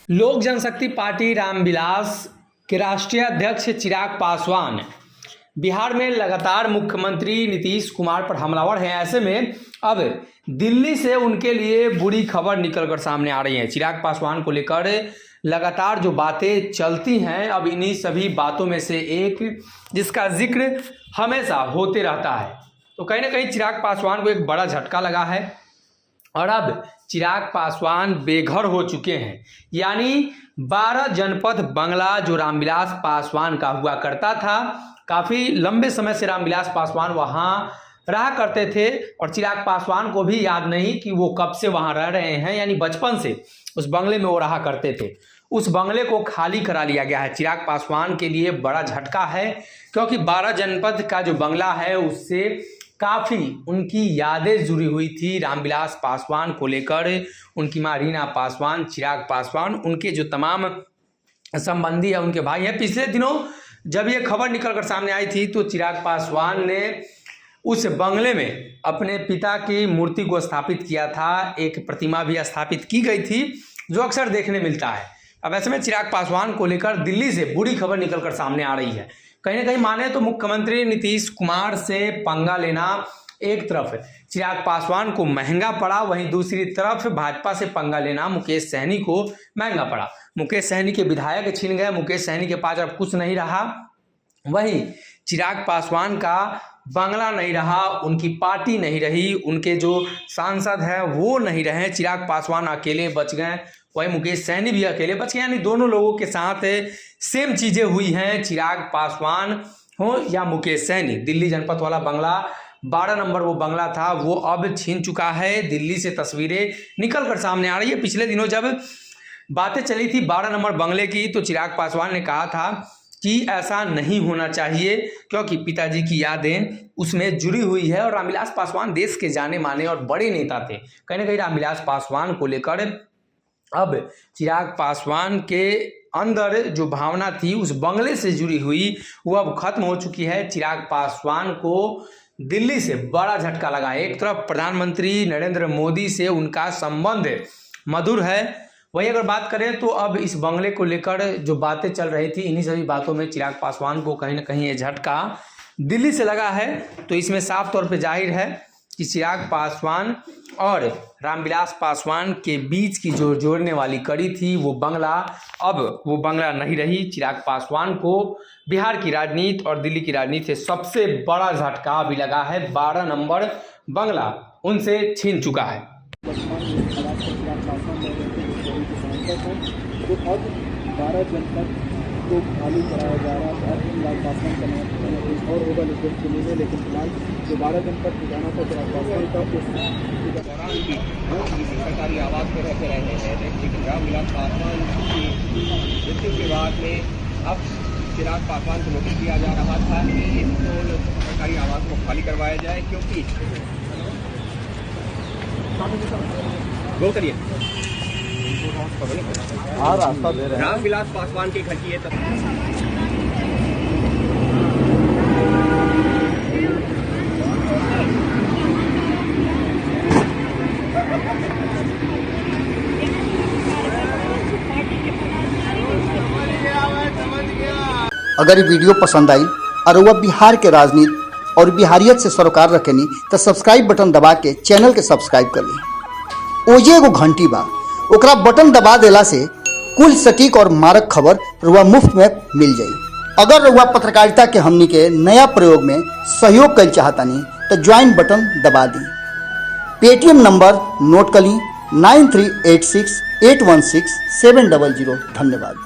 लोक जनशक्ति पार्टी रामविलास के राष्ट्रीय अध्यक्ष चिराग पासवान बिहार में लगातार मुख्यमंत्री नीतीश कुमार पर हमलावर हैं। ऐसे में अब दिल्ली से उनके लिए बुरी खबर निकलकर सामने आ रही है। चिराग पासवान को लेकर लगातार जो बातें चलती हैं, अब इन्हीं सभी बातों में से एक जिसका जिक्र हमेशा होते रहता है, तो कहीं ना कहीं चिराग पासवान को एक बड़ा झटका लगा है और अब चिराग पासवान बेघर हो चुके हैं। यानी 12 जनपद बंगला जो रामविलास पासवान का हुआ करता था, काफ़ी लंबे समय से रामविलास पासवान वहाँ रहा करते थे और चिराग पासवान को भी याद नहीं कि वो कब से वहाँ रह रहे हैं। यानी बचपन से उस बंगले में वो रहा करते थे। उस बंगले को खाली करा लिया गया है। चिराग पासवान के लिए बड़ा झटका है, क्योंकि 12 जनपद का जो बंगला है उससे काफ़ी उनकी यादें जुड़ी हुई थी रामविलास पासवान को लेकर। उनकी माँ रीना पासवान, चिराग पासवान, उनके जो तमाम संबंधी है, उनके भाई हैं। पिछले दिनों जब ये खबर निकल कर सामने आई थी तो चिराग पासवान ने उस बंगले में अपने पिता की मूर्ति को स्थापित किया था। एक प्रतिमा भी स्थापित की गई थी, जो अक्सर देखने मिलता है। अब ऐसे में चिराग पासवान को लेकर दिल्ली से बुरी खबर निकलकर सामने आ रही है। कहीं ना कहीं माने तो मुख्यमंत्री नीतीश कुमार से पंगा लेना एक तरफ चिराग पासवान को महंगा पड़ा, वहीं दूसरी तरफ भाजपा से पंगा लेना मुकेश सहनी को महंगा पड़ा। मुकेश सहनी के विधायक छिन गए, मुकेश सहनी के पास अब कुछ नहीं रहा। वहीं चिराग पासवान का बंगला नहीं रहा, उनकी पार्टी नहीं रही, उनके जो सांसद हैं वो नहीं रहे। चिराग पासवान अकेले बच गए, वहीं मुकेश सहनी भी अकेले बच गए। यानी दोनों लोगों के साथ सेम चीज़ें हुई हैं, चिराग पासवान हो या मुकेश सहनी। दिल्ली जनपद वाला बंगला 12 नंबर वो बंगला था, वो अब छीन चुका है। दिल्ली से तस्वीरें निकल कर सामने आ रही है। पिछले दिनों जब बातें चली थी 12 नंबर बंगले की, तो चिराग पासवान ने कहा था कि ऐसा नहीं होना चाहिए, क्योंकि पिताजी की यादें उसमें जुड़ी हुई है। और रामविलास पासवान देश के जाने माने और बड़े नेता थे। कहीं ना कहीं रामविलास पासवान को लेकर अब चिराग पासवान के अंदर जो भावना थी उस बंगले से जुड़ी हुई, वो अब खत्म हो चुकी है। चिराग पासवान को दिल्ली से बड़ा झटका लगा है। एक तरफ प्रधानमंत्री नरेंद्र मोदी से उनका संबंध मधुर है, वहीं अगर बात करें तो अब इस बंगले को लेकर जो बातें चल रही थी, इन्हीं सभी बातों में चिराग पासवान को कहीं ना कहीं ये झटका दिल्ली से लगा है। तो इसमें साफ तौर पे जाहिर है कि चिराग पासवान और रामविलास पासवान के बीच की जो जोड़ने वाली कड़ी थी वो बंगला, अब वो बंगला नहीं रही। चिराग पासवान को बिहार की राजनीति और दिल्ली की राजनीति से सबसे बड़ा झटका भी लगा है। 12 नंबर बंगला उनसे छीन चुका है। तो अब 12 जनपद को खाली कराया जा रहा है। चिराग पासवान का नाम और होगा जिले में, लेकिन फिलहाल जो 12 जनपद ठिकाना था चिराग पासवान का, उस दौरान भी सरकारी आवास पर रहते रहे हैं। लेकिन रामविलास पासवान की मृत्यु के बाद में अब चिराग पासवान को नोटिस दिया जा रहा था कि इसको सरकारी आवास को खाली करवाया जाए, क्योंकि गो करिए रास्ता दे रहे हैं। रामविलास पासवान के घर की ये अगर ये वीडियो पसंद आई और वह बिहार के राजनीति और बिहारियत से सरोकार रखेनी तो सब्सक्राइब बटन दबा के चैनल के सब्सक्राइब कर ली। ओजे एगो घंटी बा, ओकरा बटन दबा देला से कुल सटीक और मारक खबर रुआ मुफ्त में मिल जाई। अगर रुआ पत्रकारिता के हमनी के नया प्रयोग में सहयोग कर चाहतानी तो ज्वाइन बटन दबा दी। पेटीएम नंबर नोट कर ली 9386816700। धन्यवाद।